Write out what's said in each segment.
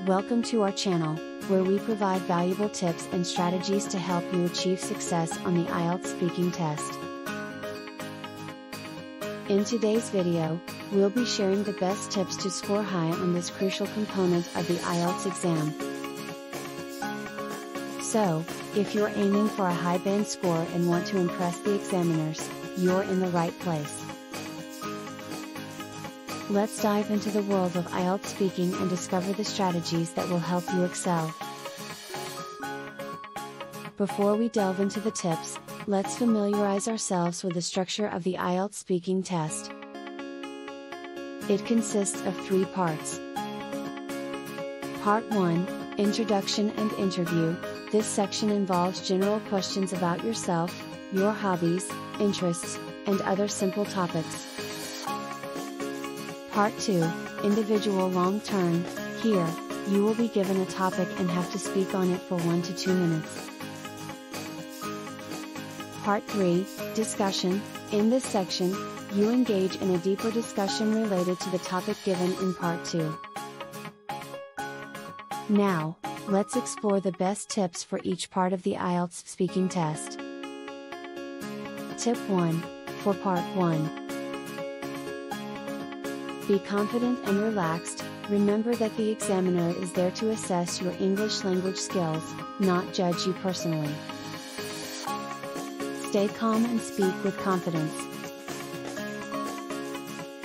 Welcome to our channel, where we provide valuable tips and strategies to help you achieve success on the IELTS speaking test. In today's video, we'll be sharing the best tips to score high on this crucial component of the IELTS exam. So, if you're aiming for a high band score and want to impress the examiners, you're in the right place. Let's dive into the world of IELTS speaking and discover the strategies that will help you excel. Before we delve into the tips, let's familiarize ourselves with the structure of the IELTS speaking test. It consists of 3 parts. Part 1, Introduction and Interview. This section involves general questions about yourself, your hobbies, interests, and other simple topics. Part 2, Individual Long Term. Here, you will be given a topic and have to speak on it for 1 to 2 minutes. Part 3, Discussion. In this section, you engage in a deeper discussion related to the topic given in Part 2. Now, let's explore the best tips for each part of the IELTS speaking test. Tip 1, for Part 1. Be confident and relaxed. Remember that the examiner is there to assess your English language skills, not judge you personally. Stay calm and speak with confidence.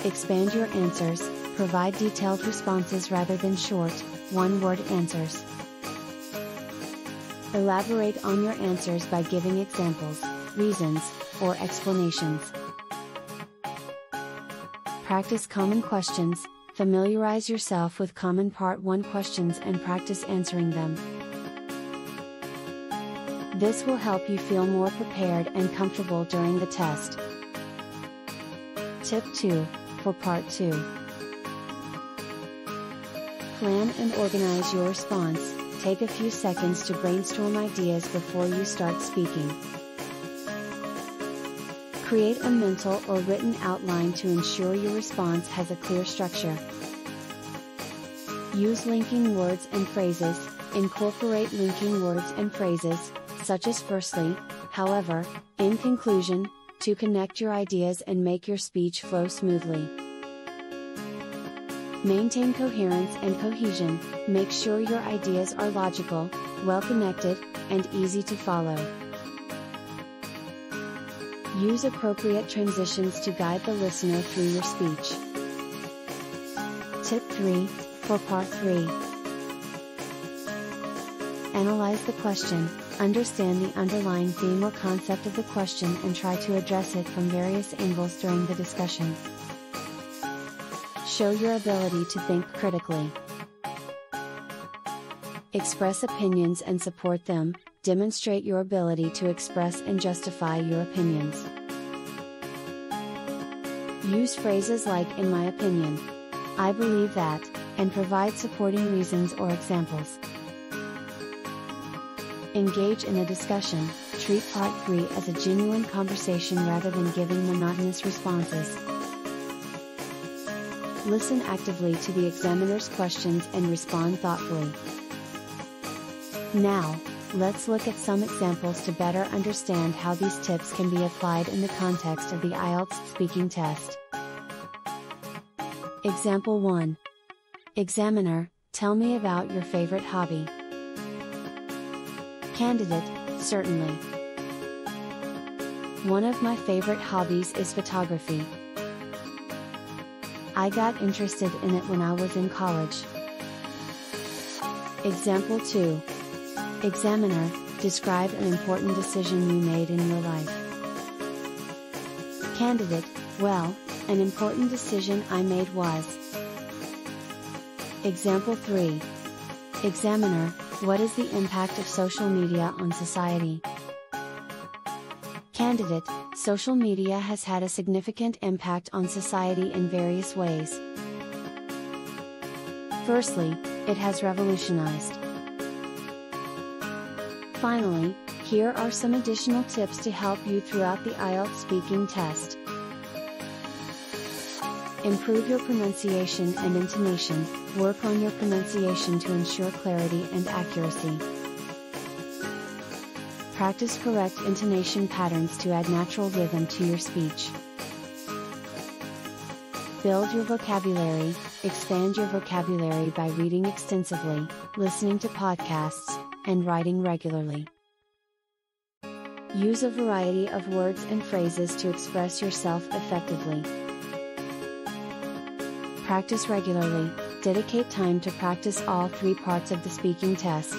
Expand your answers, provide detailed responses rather than short, one-word answers. Elaborate on your answers by giving examples, reasons, or explanations. Practice common questions. Familiarize yourself with common Part 1 questions and practice answering them. This will help you feel more prepared and comfortable during the test. Tip 2, for Part 2. Plan and organize your response. Take a few seconds to brainstorm ideas before you start speaking. Create a mental or written outline to ensure your response has a clear structure. Use linking words and phrases. Incorporate linking words and phrases, such as firstly, however, in conclusion, to connect your ideas and make your speech flow smoothly. Maintain coherence and cohesion. Make sure your ideas are logical, well-connected, and easy to follow. Use appropriate transitions to guide the listener through your speech. Tip 3, for Part 3. Analyze the question. Understand the underlying theme or concept of the question and try to address it from various angles during the discussion. Show your ability to think critically. Express opinions and support them. Demonstrate your ability to express and justify your opinions. Use phrases like "in my opinion," "I believe that," and provide supporting reasons or examples. Engage in a discussion. Treat Part 3 as a genuine conversation rather than giving monotonous responses. Listen actively to the examiner's questions and respond thoughtfully. Now, let's look at some examples to better understand how these tips can be applied in the context of the IELTS speaking test. Example 1. Examiner, tell me about your favorite hobby. Candidate, certainly. One of my favorite hobbies is photography. I got interested in it when I was in college. Example 2. Examiner, describe an important decision you made in your life. Candidate, well, an important decision I made was. Example 3. Examiner, what is the impact of social media on society? Candidate, social media has had a significant impact on society in various ways. Firstly, it has revolutionized. Finally, here are some additional tips to help you throughout the IELTS speaking test. Improve your pronunciation and intonation. Work on your pronunciation to ensure clarity and accuracy. Practice correct intonation patterns to add natural rhythm to your speech. Build your vocabulary. Expand your vocabulary by reading extensively, listening to podcasts, and writing regularly. Use a variety of words and phrases to express yourself effectively. Practice regularly. Dedicate time to practice all 3 parts of the speaking test.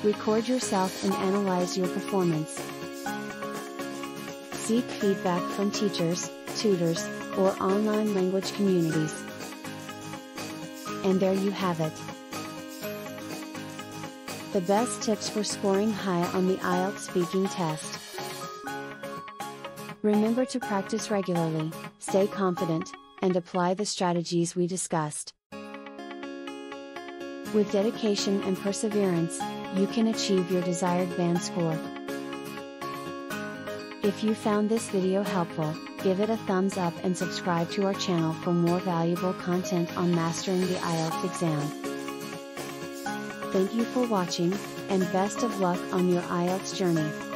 Record yourself and analyze your performance. Seek feedback from teachers, tutors, or online language communities. And there you have it. The best tips for scoring high on the IELTS speaking test. Remember to practice regularly, stay confident, and apply the strategies we discussed. With dedication and perseverance, you can achieve your desired band score. If you found this video helpful, give it a thumbs up and subscribe to our channel for more valuable content on mastering the IELTS exam. Thank you for watching, and best of luck on your IELTS journey.